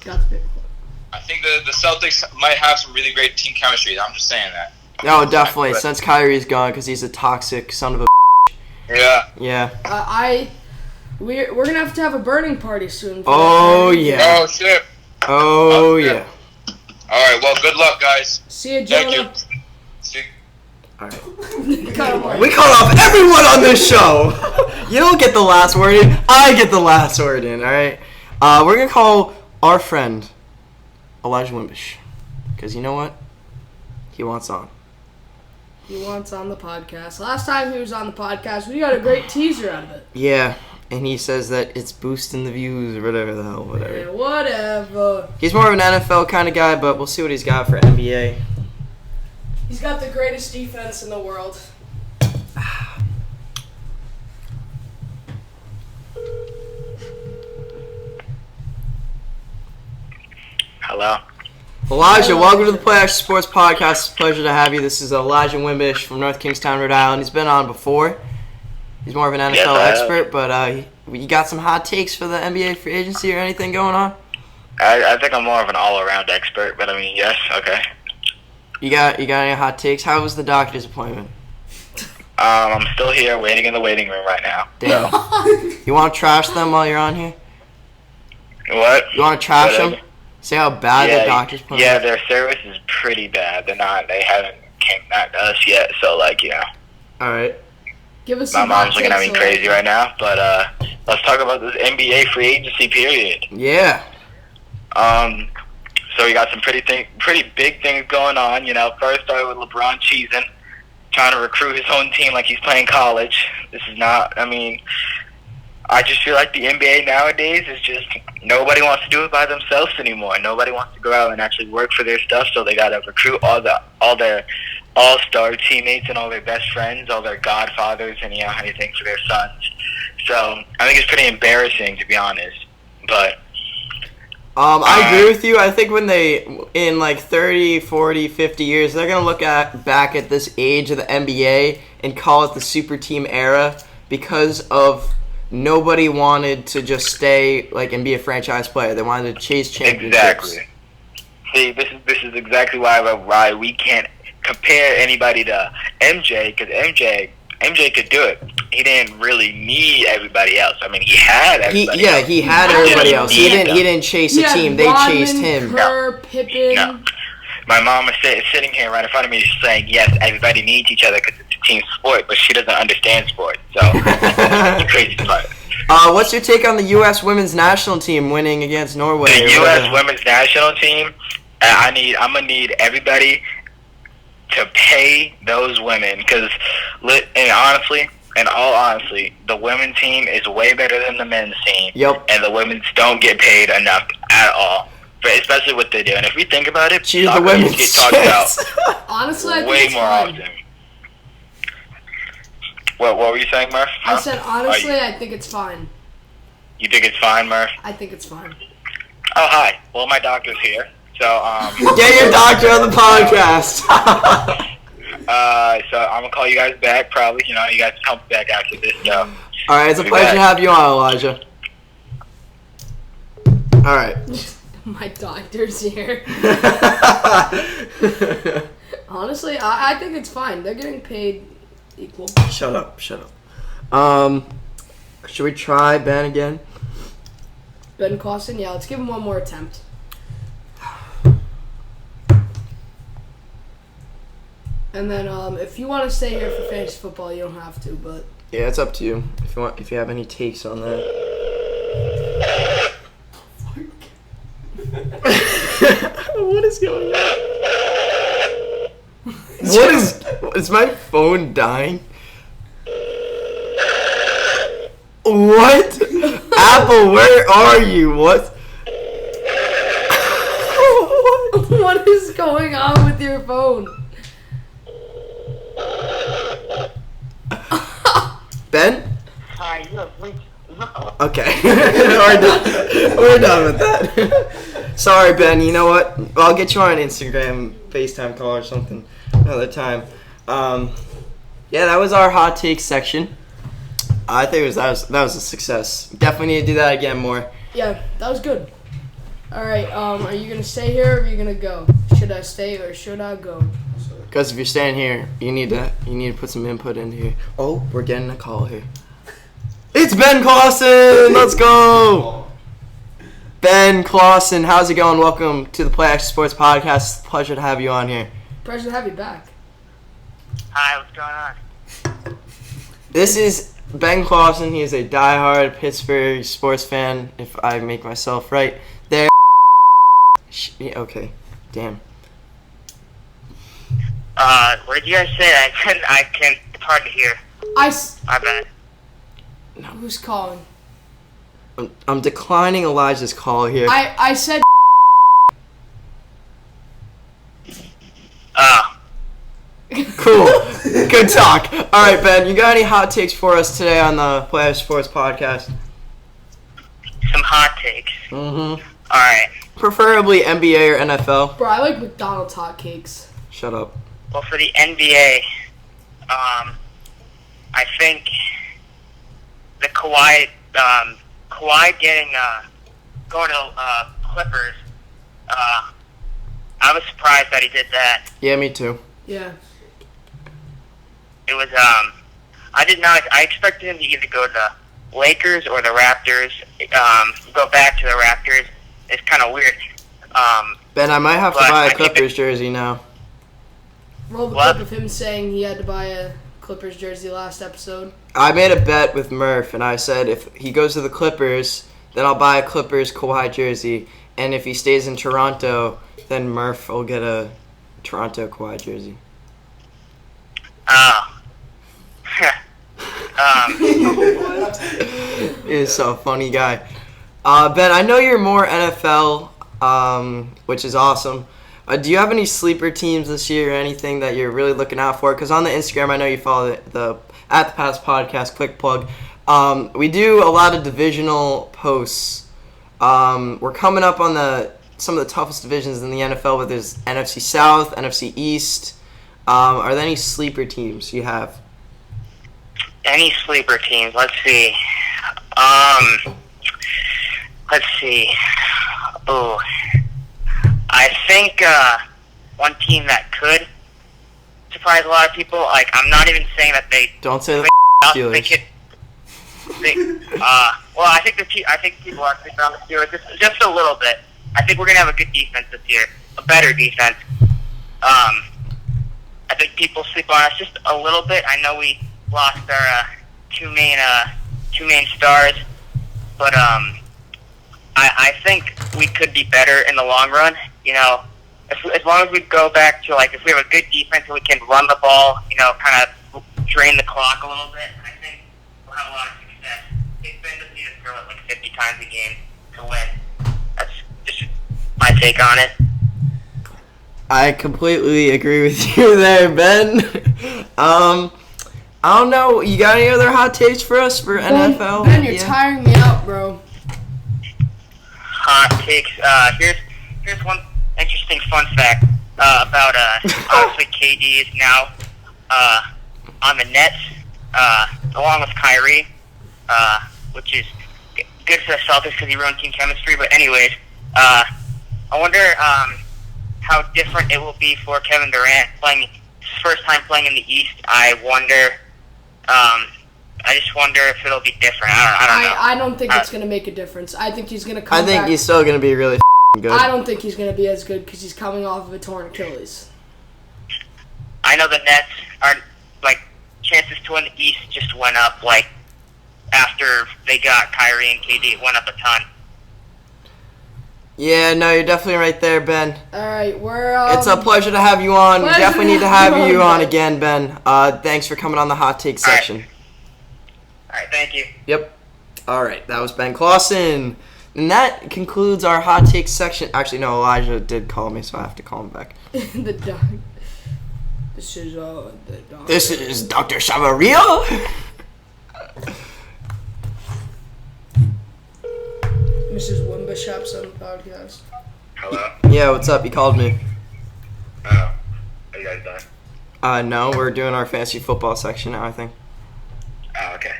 think the Celtics might have some really great team chemistry. I'm just saying that. No, definitely. Since Kyrie's gone, because he's a toxic son of a. Yeah. Yeah. We're gonna have to have a burning party soon. Oh yeah. Oh shit. Oh yeah. All right. Well, good luck, guys. See you, Jonah. Thank you. See. All right. We call off everyone on this show. You don't get the last word in. I get the last word in. All right. We're gonna call our friend Elijah Wimbish, because you know what? He wants on. He wants on the podcast. Last time he was on the podcast, we got a great teaser out of it. Yeah, and he says that it's boosting the views or whatever the hell, whatever. Yeah, whatever. He's more of an NFL kind of guy, but we'll see what he's got for NBA. He's got the greatest defense in the world. Hello. Elijah, welcome to the Play Action Sports Podcast. It's a pleasure to have you. This is Elijah Wimbish from North Kingstown, Rhode Island. He's been on before. He's more of an NFL expert, but you got some hot takes for the NBA free agency or anything going on? I think I'm more of an all-around expert, but I mean, yes, okay. You got any hot takes? How was the doctor's appointment? I'm still here waiting in the waiting room right now. Damn. You want to trash them while you're on here? What? You want to trash them? Say how bad the doctor's appointment Yeah, their service is pretty bad. They haven't came back to us yet, so Alright. Give us my mom's looking at me crazy right now, but let's talk about this NBA free agency period. Yeah. So we got some pretty big things going on. First started with LeBron cheesing, trying to recruit his own team like he's playing college. This is not. I just feel like the NBA nowadays is just nobody wants to do it by themselves anymore. Nobody wants to go out and actually work for their stuff, so they gotta recruit all their all-star teammates and all their best friends, all their godfathers, and anything for their sons. So I think it's pretty embarrassing, to be honest. But I agree with you. I think when in 30, 40, 50 years, they're going to look back at this age of the NBA and call it the super team era because of nobody wanted to just stay and be a franchise player. They wanted to chase championships. Exactly. See, this is exactly why we can't compare anybody to MJ, because MJ could do it. He didn't really need everybody else. He had everybody else. He had everybody else. He didn't chase a team. They chased him. Pippen. No. My mom is sitting here right in front of me saying, yes, everybody needs each other because it's a team sport, but she doesn't understand sport. So that's the crazy part. What's your take on the U.S. women's national team winning against Norway? The U.S. women's national team, I'm going to need everybody to pay those women because, in all honesty, the women's team is way better than the men's team. Yep. And the women's don't get paid enough at all, especially what they do. And if we think about it, the soccer women's gets talked about honestly, I think way it's more fine. often. What were you saying, Murph? I said, honestly, I think it's fine. You think it's fine, Murph? I think it's fine. Oh, hi. Well, my doctor's here. So, get your doctor on the podcast. So I'm gonna call you guys back. Probably, you guys come back after this. So. All right, it's a pleasure to have you on, Elijah. All right. My doctor's here. Honestly, I think it's fine. They're getting paid equal. Shut up. Should we try Ben again? Ben Costin? Yeah, let's give him one more attempt. And then, if you want to stay here for fantasy football, you don't have to. But yeah, it's up to you. If you have any takes on that. What is going on? Is my phone dying? What? Apple, where are you? What? going on with your phone? Ben? Hi, you have reached Okay. We're done with that. Sorry, Ben. You know what? I'll get you on an Instagram FaceTime call or something another time. Yeah, that was our hot take section. I think that was a success. Definitely need to do that again more. Yeah, that was good. All right, are you gonna stay here or are you gonna go? Should I stay or should I go? Because if you're staying here, you need to put some input in here. Oh, we're getting a call here. It's Ben Clausen. Let's go. Ben Clausen, how's it going? Welcome to the Play Action Sports Podcast. Pleasure to have you on here. Pleasure to have you back. Hi, what's going on? This is Ben Clausen. He is a diehard Pittsburgh sports fan, if I make myself right. There. Okay. Damn. What did you guys say? I can't, it's hard to hear. My bad. Who's calling? I'm declining Elijah's call here. I said. Cool. Good talk. All right, Ben, you got any hot takes for us today on the Play Action Sports Podcast? Some hot takes. Mm-hmm. All right. Preferably NBA or NFL. Bro, I like McDonald's hot cakes. Shut up. Well, for the NBA, I think the Kawhi getting going to Clippers. I was surprised that he did that. Yeah, me too. Yeah. It was I did not. I expected him to either go to the Lakers or the Raptors. Go back to the Raptors. It's kind of weird. Ben, I might have to buy a Clippers jersey now. Roll the clip of him saying he had to buy a Clippers jersey last episode. I made a bet with Murph, and I said if he goes to the Clippers, then I'll buy a Clippers Kawhi jersey. And if he stays in Toronto, then Murph will get a Toronto Kawhi jersey. He's so funny guy. Ben, I know you're more NFL, which is awesome. Do you have any sleeper teams this year or anything that you're really looking out for? Because on the Instagram, I know you follow the At the Pass podcast, quick plug. We do a lot of divisional posts. We're coming up on some of the toughest divisions in the NFL, but there's NFC South, NFC East. Are there any sleeper teams you have? Any sleeper teams? Let's see. Oh, I think one team that could surprise a lot of people. Like, I'm not even saying that they don't say the Steelers. Well, I think people are sleeping on the Steelers just a little bit. I think we're gonna have a good defense this year, a better defense. I think people sleep on us just a little bit. I know we lost our two main stars, but I think we could be better in the long run. You know, as long as we go back to, like, if we have a good defense and we can run the ball, you know, kind of drain the clock a little bit, I think we'll have a lot of success. Big Ben doesn't need to throw it like 50 times a game to win. That's just my take on it. I completely agree with you there, Ben. I don't know. You got any other hot takes for us for NFL? Ben, you're tiring me out, bro. Hot takes. Here's one interesting fun fact about obviously KD is now on the Nets along with Kyrie, which is good for the Celtics because he ruined team chemistry. But anyways, I wonder how different it will be for Kevin Durant playing his first time playing in the East. I just wonder if it'll be different. I don't know. I don't think it's going to make a difference. I think he's going to come back. I think he's still going to be really good. I don't think he's going to be as good because he's coming off of a torn Achilles. I know the Nets are, like, chances to win the East just went up, like, after they got Kyrie and KD. It went up a ton. Yeah, no, you're definitely right there, Ben. All right, it's a pleasure to have you on. We definitely need to have you on again, Ben. Thanks for coming on the hot take section. All right, thank you. Yep. All right, that was Ben Clausen. And that concludes our hot take section. Actually, no, Elijah did call me, so I have to call him back. The doc. This is the doctor. This is Dr. Chavaria. Mrs. Wimbishop's on the podcast. Hello? Yeah, what's up? You called me. Oh. Are you guys done? No, we're doing our fantasy football section now, I think. Oh, okay.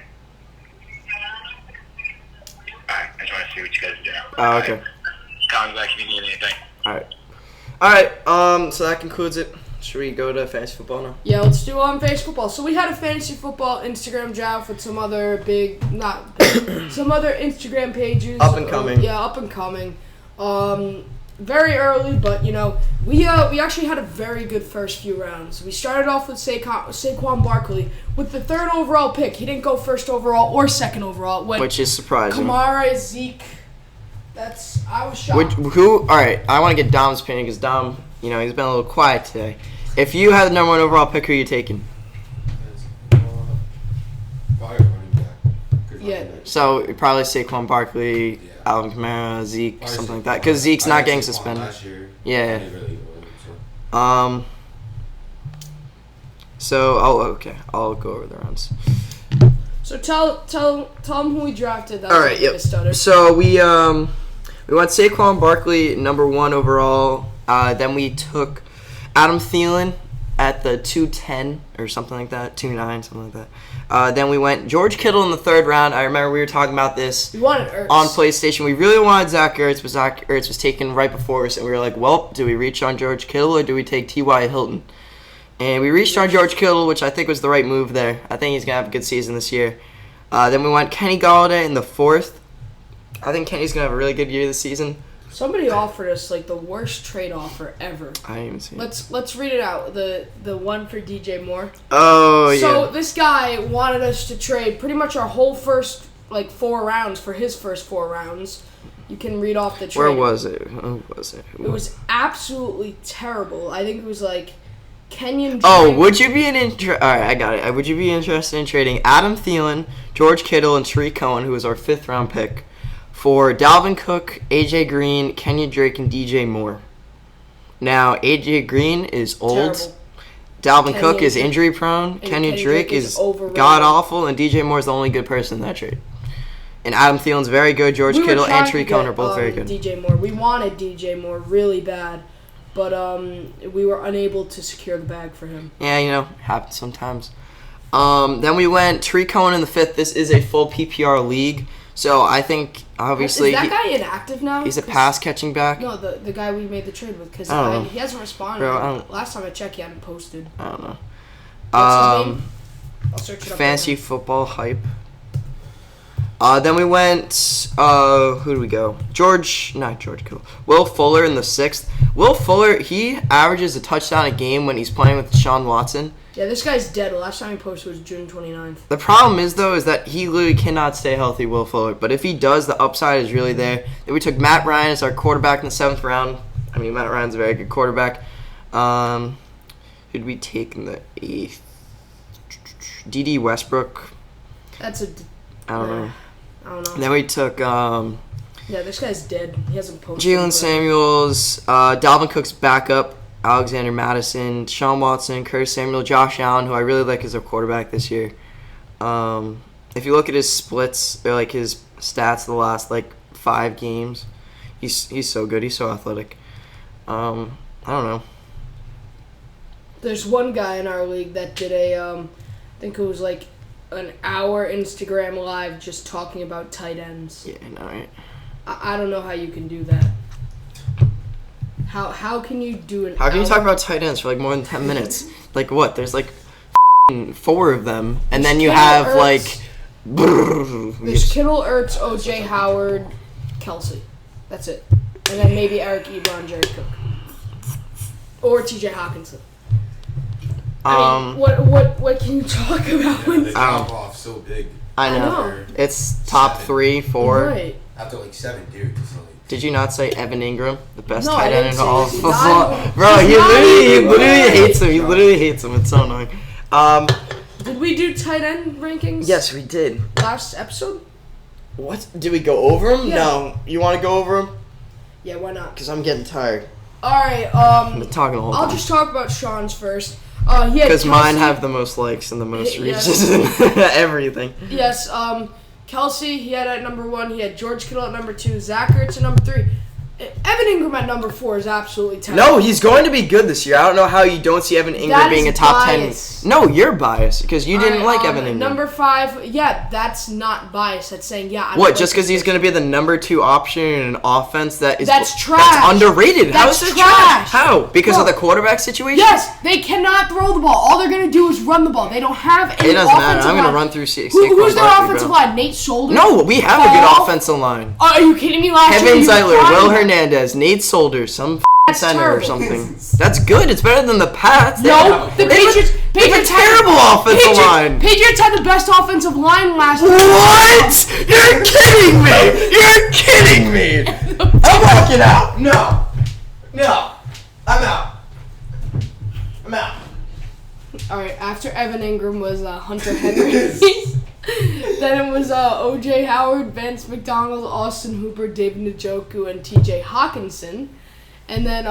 Alright, I just want to see what you guys are doing. Oh, okay. Call me back if you need anything. Alright, so that concludes it. Should we go to fantasy football now? Yeah, let's do fantasy football. So we had a fantasy football Instagram draft with some other some other Instagram pages. Up and coming. Up and coming. Very early, but we actually had a very good first few rounds. We started off with Saquon Barkley with the 3rd overall pick. He didn't go 1st overall or 2nd overall. Which is surprising. Kamara, Zeke. I was shocked. Alright, I want to get Dom's opinion because Dom, he's been a little quiet today. If you had the number 1 overall pick, who are you taking? Yeah. So you probably Saquon Barkley, Alvin Kamara, Zeke, something like that. Because Zeke's not getting suspended. Yeah. So okay, I'll go over the rounds. So tell them who we drafted. All right. Yep. So we went Saquon Barkley number 1 overall. Then we took Adam Thielen at the 210 or something like that, 2-9, something like that. Then we went George Kittle in the 3rd round. I remember we were talking about this we wanted Ertz. On PlayStation. We really wanted Zach Ertz, but Zach Ertz was taken right before us, and we were like, well, do we reach on George Kittle or do we take T.Y. Hilton? And we reached on George Kittle, which I think was the right move there. I think he's going to have a good season this year. Then we went Kenny Golladay in the 4th. I think Kenny's going to have a really good year this season. Somebody offered us the worst trade offer ever. I didn't even see it. Let's read it out. The one for DJ Moore. Oh, yeah. So this guy wanted us to trade pretty much our whole first 4 rounds for his first 4 rounds. You can read off the trade. Where was it? Who was it? It was absolutely terrible. I think it was Kenyon. Oh, would you be All right, I got it. Would you be interested in trading Adam Thielen, George Kittle, and Tariq Cohen, who was our 5th round pick, for Dalvin Cook, AJ Green, Kenyon Drake, and DJ Moore? Now, AJ Green is old. Terrible. Dalvin Cook is injury prone. Kenyon Drake is god awful, and DJ Moore is the only good person in that trade. And Adam Thielen's very good. George Kittle and Tariq Cohen are both very good. DJ Moore. We wanted DJ Moore really bad, but we were unable to secure the bag for him. Yeah, happens sometimes. Then we went Tariq Cohen in the 5th. This is a full PPR league. So I think, obviously... Is that guy inactive now? He's a pass-catching back? No, the guy we made the trade with, because he hasn't responded. Bro, last time I checked, he hadn't posted. I don't know. What's his name? I'll search it up. Fantasy football hype. Then we went... who do we go? Not George Kittle. Will Fuller in the 6th. Will Fuller, he averages a touchdown a game when he's playing with Deshaun Watson. Yeah, this guy's dead. The last time he posted was June 29th. The problem is, though, is that he literally cannot stay healthy, Will Fuller. But if he does, the upside is really there. Then we took Matt Ryan as our quarterback in the 7th round. I mean, Matt Ryan's a very good quarterback. Who did we take in the 8th? D.D. Westbrook. I don't know. I don't know. And then we took... yeah, this guy's dead. He hasn't posted. Jalen Samuels, Dalvin Cook's backup, Alexander Madison, Deshaun Watson, Curtis Samuel, Josh Allen, who I really like as a quarterback this year. If you look at his splits, they're his stats the last 5 games, he's so good. He's so athletic. I don't know. There's one guy in our league that did I think it was an hour Instagram live just talking about tight ends. Yeah, I know, right? I don't know how you can do that. How can you do an How can hour? you talk about tight ends for more than 10 minutes? What? There's 4 of them, and then you have There's Kittle, Ertz, OJ Howard, Kelsey. That's it. And then maybe Eric Ebron, Jared Cook. Or TJ Hawkinson. I mean, what can you talk about when They drop off so big. I know. It's top 3, 4. Right. After 7 dudes. Did you not say Evan Ingram, the best No, tight I end didn't in say all of this. football? Bro, he literally hates him. He literally hates him. It's so annoying. Did we do tight end rankings? Yes, we did. Last episode? What? Did we go over them? Yeah. No. You want to go over them? Yeah, why not? Because I'm getting tired. All right. I'm talking the whole I'll time. just talk about Sean's first. Because mine have the most likes and the most reaches and everything. Yes. Kelsey, he had at number 1. He had George Kittle at number 2. Zach Ertz at number 3. Evan Ingram at number 4 is absolutely terrible. No, he's going to be good this year. I don't know how you don't see Evan Ingram being a top 10. No, you're biased because you didn't like Evan Ingram. Number 5, yeah, that's not biased. That's saying, yeah. What, just because he's going to be the number 2 option in an offense that's trash. That's underrated. How is That's it trash? trash. How? Because of the quarterback situation? Yes, they cannot throw the ball. All they're going to do is run the ball. They don't have any It doesn't matter. offensive I'm going to line. run through Saquon Who's their Barkley, offensive bro. line? Nate Solder? No, we have a good offensive line. Are you kidding me? Last Kevin year, Zeitler, Will Hernandez, Nate Solder, some center or terrible. something. That's good. It's better than the Pats. No, the Patriots they have a terrible offensive line. Patriots had the best offensive line last year. What? You're kidding me! You're kidding me! I'm walking out. No. I'm out. All right. After Evan Ingram was Hunter Henry. Then it was O.J. Howard, Vance McDonald, Austin Hooper, David Njoku, and T.J. Hawkinson. And then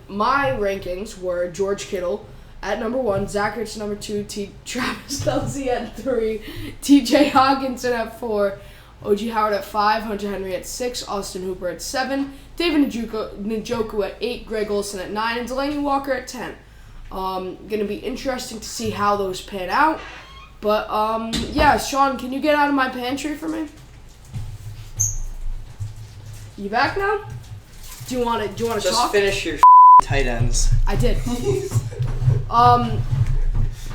my rankings were George Kittle at number 1, Zach Ertz number 2, Travis Kelce at 3, T.J. Hawkinson at 4, O.J. Howard at 5, Hunter Henry at 6, Austin Hooper at 7, David Njoku at 8, Greg Olsen at 9, and Delaney Walker at 10. Going to be interesting to see how those pan out. But, yeah, Sean, can you get out of my pantry for me? You back now? Do you want to talk? Just finish your tight ends. I did.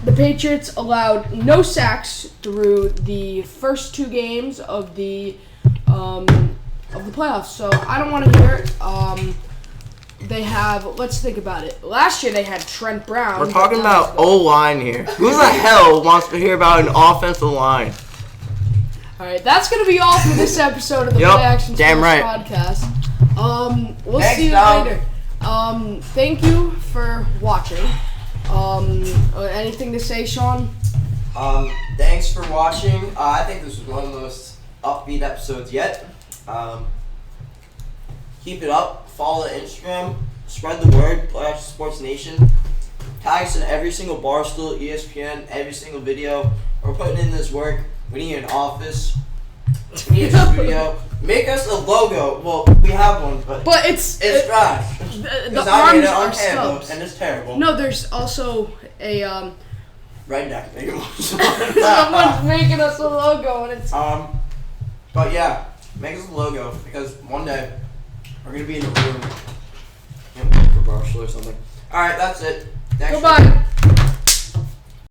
The Patriots allowed no sacks through the first 2 games of the playoffs, so I don't want to hear it. They have, let's think about it. Last year they had Trent Brown. We're talking about O-line here. Who the hell wants to hear about an offensive line? All right, that's going to be all for this episode of the Play Action Sports podcast. We'll see you later. Thank you for watching. Anything to say, Sean? Thanks for watching. I think this was one of the most upbeat episodes yet. Keep it up. Follow the Instagram. Spread the word. Play Action Sports Nation. Tag us in every single Barstool, ESPN, every single video. We're putting in this work. We need an office. We need a studio. Make us a logo. Well, we have one, but it's trash. The arms are stubs. And it's terrible. No, there's also a redneck making one. Someone's making us a logo, and it's But yeah, make us a logo because one day we're gonna be in a room for Barstool or something. All right, that's it. Thanks. Goodbye.